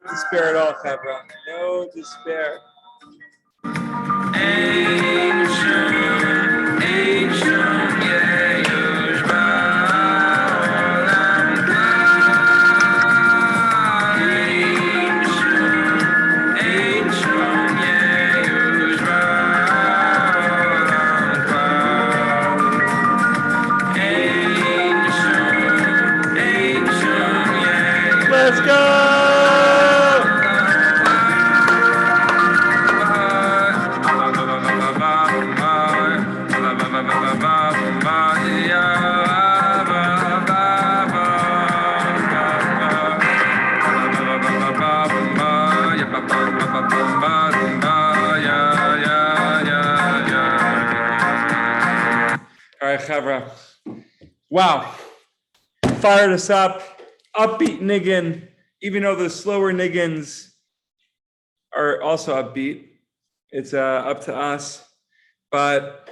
Despair at all, Chavra. No despair. Let's go! All right, Chavra. Wow. Fired us up. Upbeat niggin, even though the slower niggins are also upbeat. It's up to us. But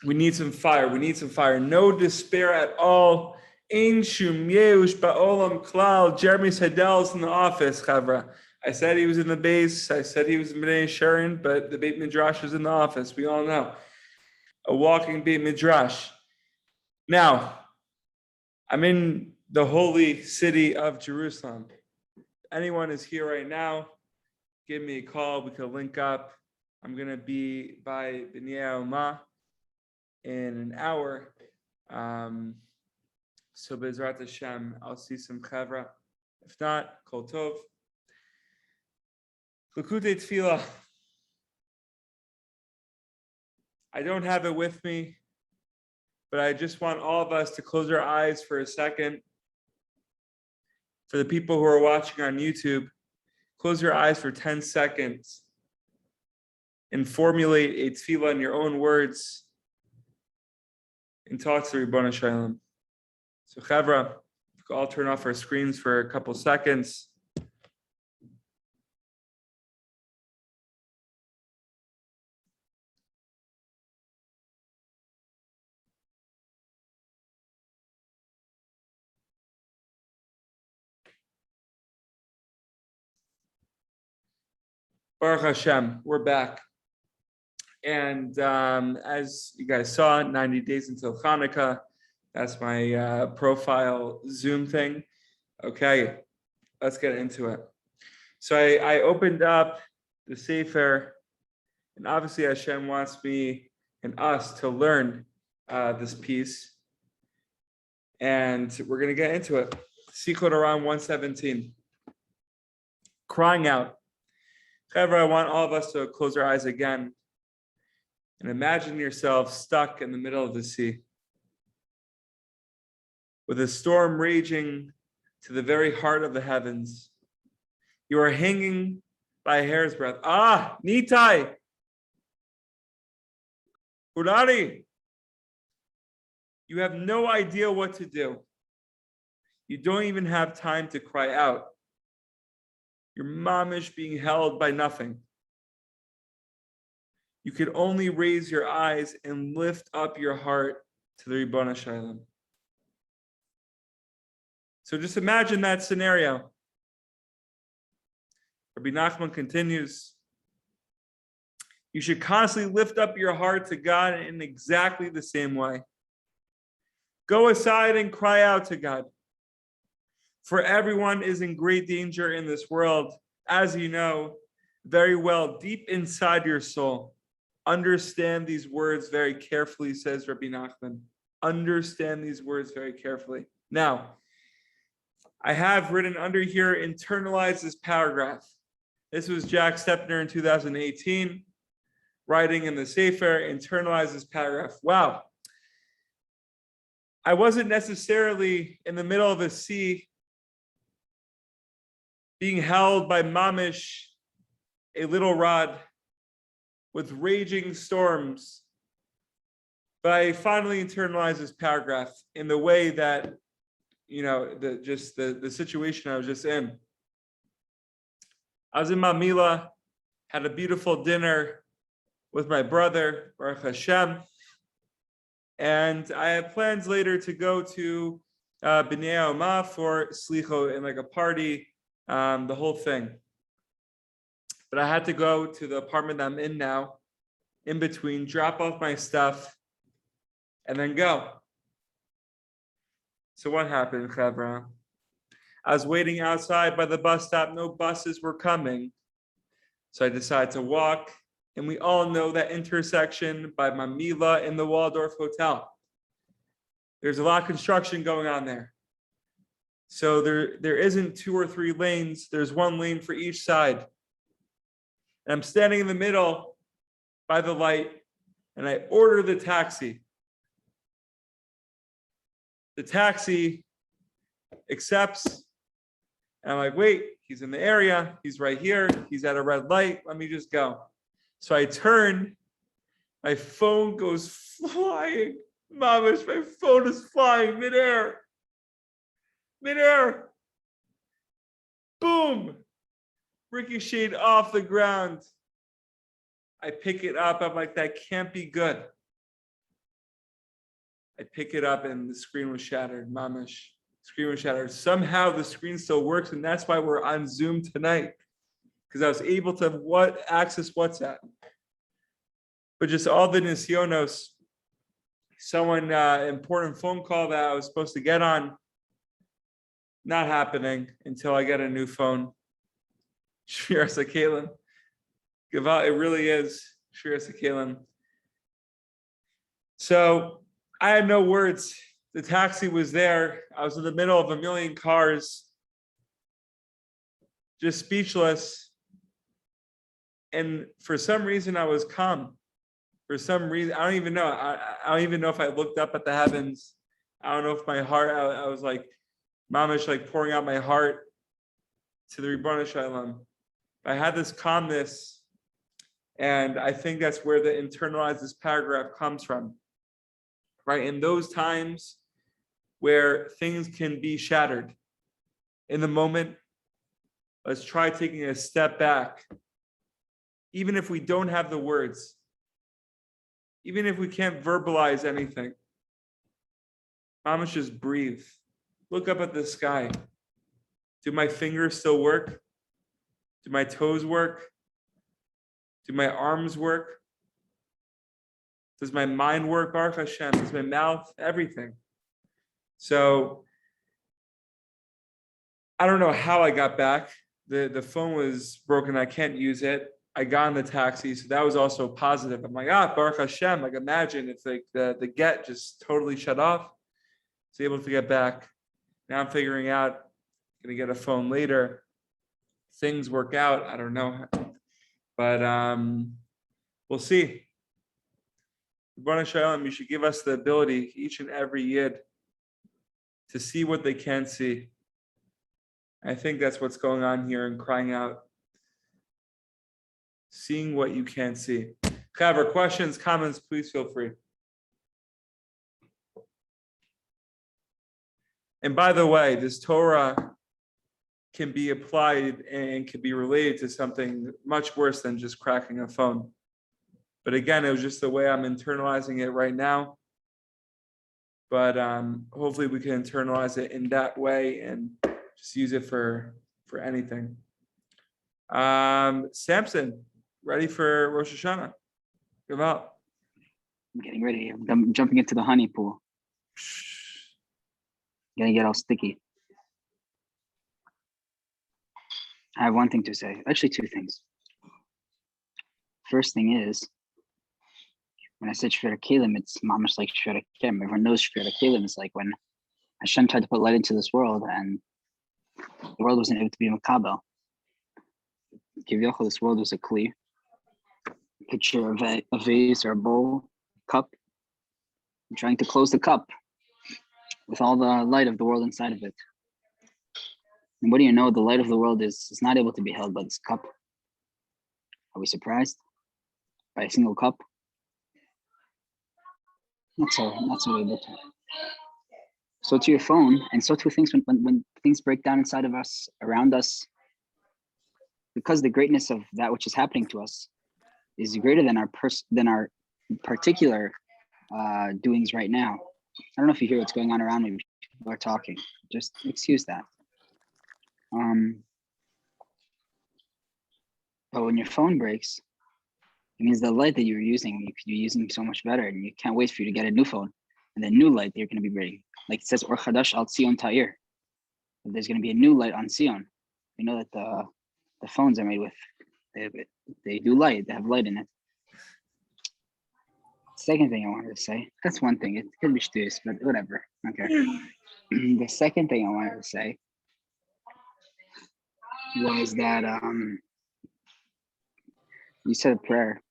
we need some fire. We need some fire. No despair at all. Ein shum yeush ba'olam klal. Jeremy Seidel's in the office, Chavra. I said he was in the base. I said he was in Bnei Sharon, but the Beit Midrash was in the office. We all know. A walking Beit Midrash. Now, I'm in the holy city of Jerusalem. If anyone is here right now, give me a call. We could link up. I'm going to be by B'nai Oma in an hour. So Bezrat Hashem, I'll see some Chavra. If not, Kol Tov. Likutei Tefillah. I don't have it with me, but I just want all of us to close our eyes for a second. For the people who are watching on YouTube, close your eyes for 10 seconds and formulate a tefillah in your own words and talk to the Ribbon Shalom. So Chavra, we can all turn off our screens for a couple seconds. Baruch Hashem, we're back. And as you guys saw, 90 days until Hanukkah. That's my profile Zoom thing. Okay, let's get into it. So I opened up the Sefer, and obviously Hashem wants me and us to learn this piece. And we're going to get into it. Sichot around 117. Crying out. However, I want all of us to close our eyes again and imagine yourself stuck in the middle of the sea with a storm raging to the very heart of the heavens. You are hanging by a hair's breadth. Ah, Nitai! Urari! You have no idea what to do. You don't even have time to cry out. You're mamish being held by nothing. You could only raise your eyes and lift up your heart to the Ribbon Shalom. So just imagine that scenario. Rabbi Nachman continues, you should constantly lift up your heart to God in exactly the same way. Go aside and cry out to God. For everyone is in great danger in this world, as you know very well, deep inside your soul. Understand these words very carefully, says Rabbi Nachman. Understand these words very carefully. Now, I have written under here, internalize this paragraph. This was Jack Stepner in 2018, writing in the Sefer, internalize this paragraph. Wow. I wasn't necessarily in the middle of a sea being held by mamish, a little rod with raging storms. But I finally internalized this paragraph in the way that, you know, the situation I was just in. I was in Mamila, had a beautiful dinner with my brother, Baruch Hashem. And I have plans later to go to B'nai Oma for Slicho in like a party, the whole thing. But I had to go to the apartment that I'm in now, in between, drop off my stuff, and then go. So what happened, Chevra? I was waiting outside by the bus stop. No buses were coming. So I decided to walk. And we all know that intersection by Mamila in the Waldorf Hotel. There's a lot of construction going on there. So there isn't 2 or 3 lanes. There's 1 lane for each side. And I'm standing in the middle by the light, and I order the taxi. The taxi accepts, and I'm like, wait, he's in the area. He's right here. He's at a red light. Let me just go. So I turn, my phone goes flying. Mamish, my phone is flying midair. Midair. Boom. Ricocheted off the ground. I pick it up. I'm like, that can't be good. I pick it up and the screen was shattered. Mamish. Screen was shattered. Somehow the screen still works, and that's why we're on Zoom tonight. Because I was able to access WhatsApp. But just all the nisyonos, someone important phone call that I was supposed to get on, not happening until I get a new phone. Shir Sakalim. Gaval, it really is Shir Sakalim. So I had no words. The taxi was there. I was in the middle of a million cars, just speechless. And for some reason, I was calm. For some reason, I don't even know. I don't even know if I looked up at the heavens. I don't know if my heart, I was like, mamish, like pouring out my heart to the Ribbon Shalom. I had this calmness, and I think that's where the internalized this paragraph comes from. Right? In those times where things can be shattered, in the moment, let's try taking a step back. Even if we don't have the words, even if we can't verbalize anything, mamish, just breathe. Look up at the sky. Do my fingers still work? Do my toes work? Do my arms work? Does my mind work, Baruch Hashem? Does my mouth? Everything. So I don't know how I got back. The phone was broken. I can't use it. I got in the taxi, so that was also positive. I'm like, Baruch Hashem. Like, imagine if like the get just totally shut off. I was able to get back. Now I'm figuring out, gonna get a phone later. Things work out. I don't know, but we'll see. Ribbon Shalom, you should give us the ability, each and every yid, to see what they can't see. I think that's what's going on here and crying out. Seeing what you can't see. However, questions, comments, please feel free. And by the way, this Torah can be applied and can be related to something much worse than just cracking a phone. But again, it was just the way I'm internalizing it right now. But hopefully we can internalize it in that way and just use it for anything. Samson, ready for Rosh Hashanah? Give up. I'm getting ready. I'm jumping into the honey pool. Gonna get all sticky. I have one thing to say. Actually, 2 things. First thing is, when I said Shvira Kalim, it's mamash like Shvira Kalim. Everyone knows Shvira Kalim is like when Hashem tried to put light into this world and the world wasn't able to be Makabel. Kivyachol, this world was a kli, picture of a vase or a bowl, cup. I'm trying to close the cup with all the light of the world inside of it. And what do you know? The light of the world is not able to be held by this cup. Are we surprised by a single cup? Not so able to. So to your phone, and so to things when things break down inside of us, around us, because the greatness of that which is happening to us is greater than our particular doings right now. I don't know if you hear what's going on around me. people are talking. Just excuse that. But when your phone breaks, it means the light that you're using so much better, and you can't wait for you to get a new phone and the new light that you're going to be bringing. Like it says, Or Chadash al Sion Ta'ir. There's going to be a new light on Sion. You know that the phones are made with, they do light, they have light in it. Second thing I wanted to say, that's one thing. It could be shtus, but whatever. Okay. The second thing I wanted to say was that you said a prayer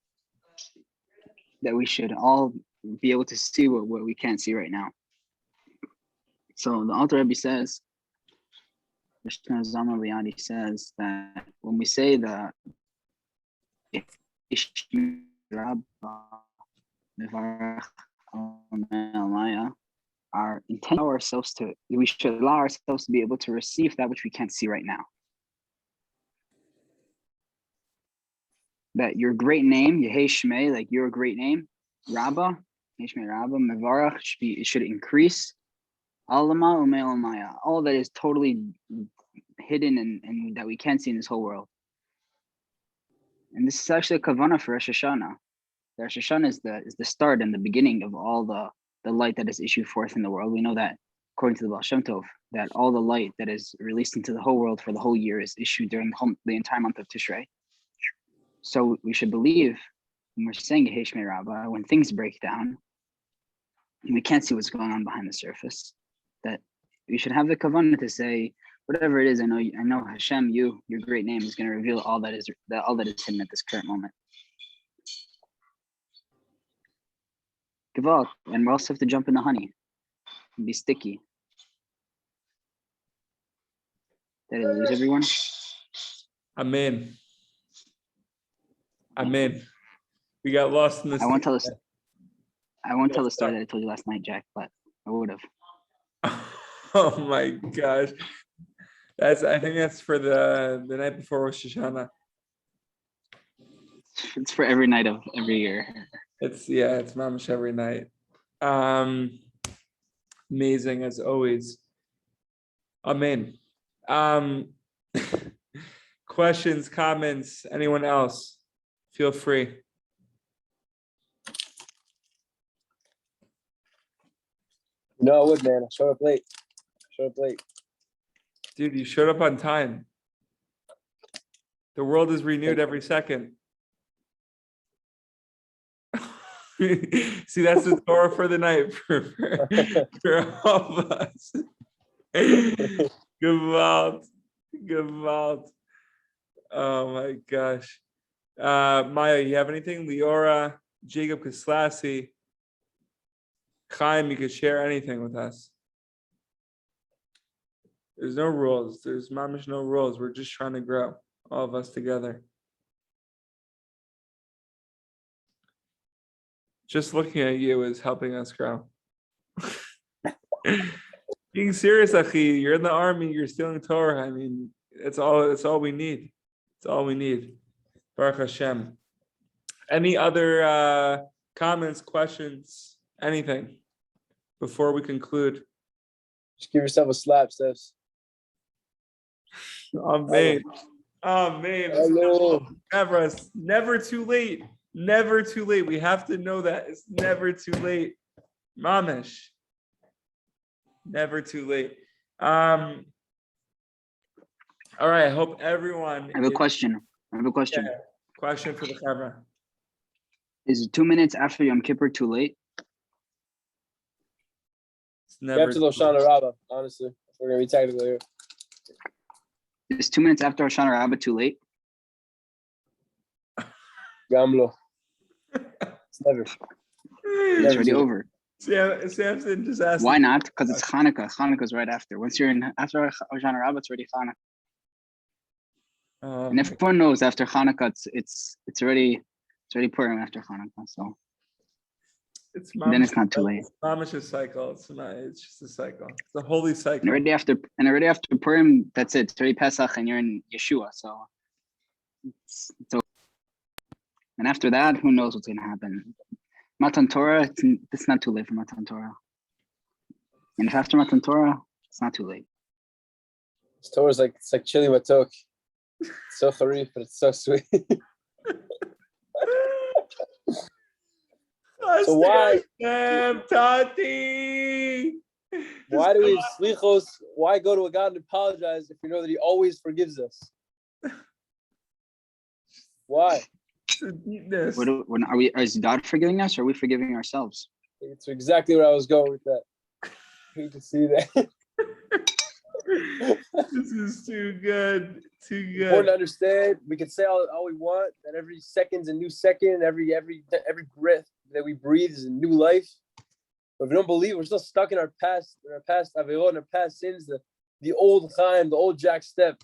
that we should all be able to see what we can't see right now. So the Alter Rebbe says, Mishnah Zalman Liadi says that when we say the our intent ourselves to, we should allow ourselves to be able to receive that which we can't see right now. That your great name, Yehei Shmei, like your great name, Rabbah, Yeshmei Rabbah, Mevarach, it should increase. Alama Umelamaya, all that is totally hidden and that we can't see in this whole world. And this is actually a kavanah for Rosh Hashanah. The Rosh Hashanah is the start and the beginning of all the light that is issued forth in the world. We know that according to the Baal Shem Tov, that all the light that is released into the whole world for the whole year is issued during the entire month of Tishrei. So we should believe when we're saying Yehei Shmei Rabbah, when things break down and we can't see what's going on behind the surface, that we should have the kavanah to say, whatever it is, I know Hashem, your great name is going to reveal all that is hidden at this current moment. Gevalt, and we also have to jump in the honey and be sticky. Did I lose everyone? Amen. Amen. We got lost in this. I won't tell the story that I told you last night, Jack, but I would have. Oh my gosh. I think that's for the night before Rosh Hashanah. It's for every night of every year. It's mamish every night. Amazing as always. Amen. Questions, comments, anyone else? Feel free. No, I would, man. I showed up late. Dude, you showed up on time. The world is renewed every second. See, that's the Torah for the night for all of us. Gewalt. Oh my gosh. Maya, you have anything? Leora, Jacob Kislasi, Chaim, you could share anything with us. There's no rules. There's mamish no rules. We're just trying to grow, all of us together. Just looking at you is helping us grow. Being serious, Achi, you're in the army, you're stealing Torah. I mean, it's all we need. It's all we need. Baruch Hashem. Any other comments, questions, anything before we conclude? Just give yourself a slap, Stephs. Amen. Amen. Never too late. Never too late. We have to know that it's never too late. Mamish. Never too late. All right. I hope everyone. I have a question. Yeah. Question for the camera. Is 2 minutes after Yom Kippur too late? It's never. After Hoshana Rabbah, honestly, if we're gonna be technical here. Is 2 minutes after Hoshana Rabbah too late? Gamlo. It's never. It's already over. Samson just asked. Why not? Because it's Hanukkah. Hanukkah's right after. Once you're in after Hoshana Rabbah, it's already Hanukkah. And everyone knows after Hanukkah, it's already Purim after Hanukkah. So then it's not too late. It's Mamish's cycle. It's just a cycle. It's a holy cycle. And already after Purim, that's it. It's already Pesach, and you're in Yeshua. So it's over. And after that, who knows what's going to happen? Matan Torah, it's not too late for Matan Torah. And if after Matan Torah, it's not too late. This Torah is it's like chili matok. It's so harif, but it's so sweet. So why? Tati. Why do we have slichos? Why go to a God and apologize if we know that He always forgives us? Why? The deepness. Is God forgiving us, or are we forgiving ourselves? It's exactly where I was going with that. I hate to see that. This is too good. Too good. Important to understand. We can say all we want, that every second's a new second, every breath that we breathe is a new life. But if we don't believe, we're still stuck in our past averot, in our past sins, the old Chaim, the old Jack step.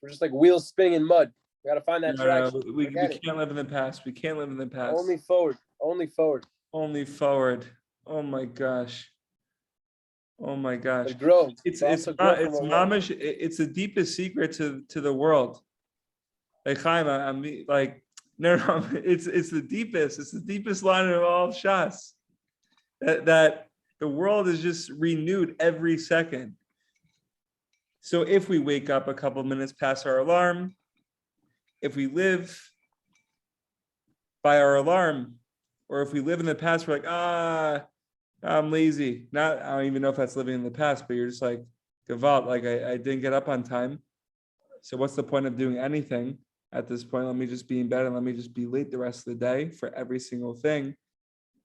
We're just like wheels spinning in mud. We gotta find that traction. We can't live in the past. We can't live in the past. Only forward. Only forward. Only forward. Oh my gosh. Oh my gosh. But grow. It's mamish. It's the deepest secret to the world. Like Chaim, I'm like, no, it's the deepest. It's the deepest line of all Shas. That the world is just renewed every second. So if we wake up a couple minutes past our alarm, if we live by our alarm, or if we live in the past, we're like, I'm lazy. I don't even know if that's living in the past, but you're just like, Gavalt, like I didn't get up on time. So what's the point of doing anything at this point? Let me just be in bed and let me just be late the rest of the day for every single thing.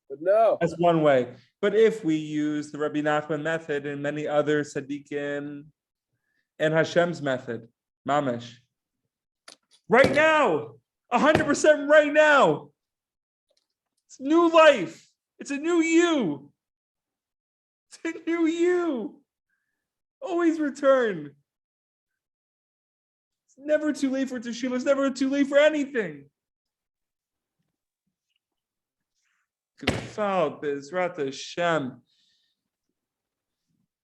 But no. That's one way. But if we use the Rabbi Nachman method and many other tzaddikim and Hashem's method, mamish, right now, 100% right now, it's new life. It's a new you. It's a new you. Always return. It's never too late for teshuva. It's never too late for anything. Gefalt Bezrat Hashem.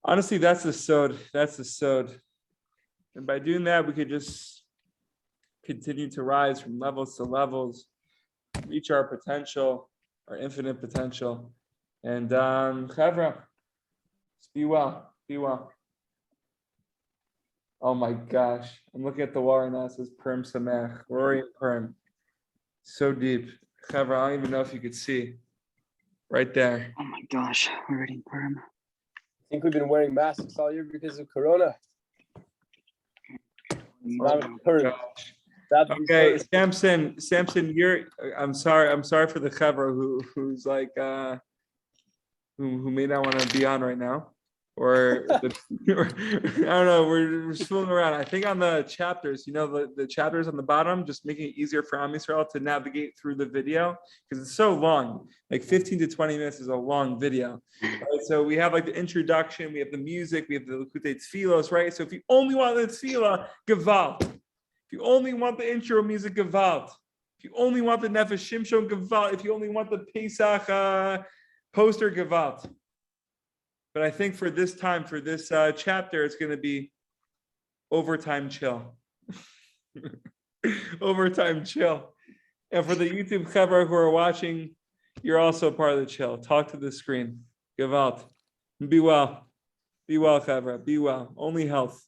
Honestly, that's the sod. That's the sod. And by doing that, we could just continue to rise from levels to levels, reach our potential, our infinite potential. And Chavra, be well, be well. Oh my gosh, I'm looking at the wall right now. It says Perm Samech, Rory and Perm. So deep. Chavra, I don't even know if you could see. Right there. Oh my gosh, we're reading Purim. I think we've been wearing masks all year because of Corona. Okay, Samson, I'm sorry for the Chavra who's like who may not want to be on right now, or I don't know. We're fooling around. I think on the chapters, the chapters on the bottom, just making it easier for Am Yisrael to navigate through the video because it's so long. Like 15 to 20 minutes is a long video. Right? So we have like the introduction, we have the music, we have the Likutei Tfilos, right? So if you only want the Tfilah, Gevalt. If you only want the intro music, Gevalt. If you only want the Nefesh Shimshon, Gevalt. If you only want the Pesach poster, Gevalt. But I think for this time, for this chapter, it's going to be overtime chill. Overtime chill. And for the YouTube Chavra who are watching, you're also part of the chill. Talk to the screen. Gevalt. Be well. Be well, Chavra. Be well. Only health.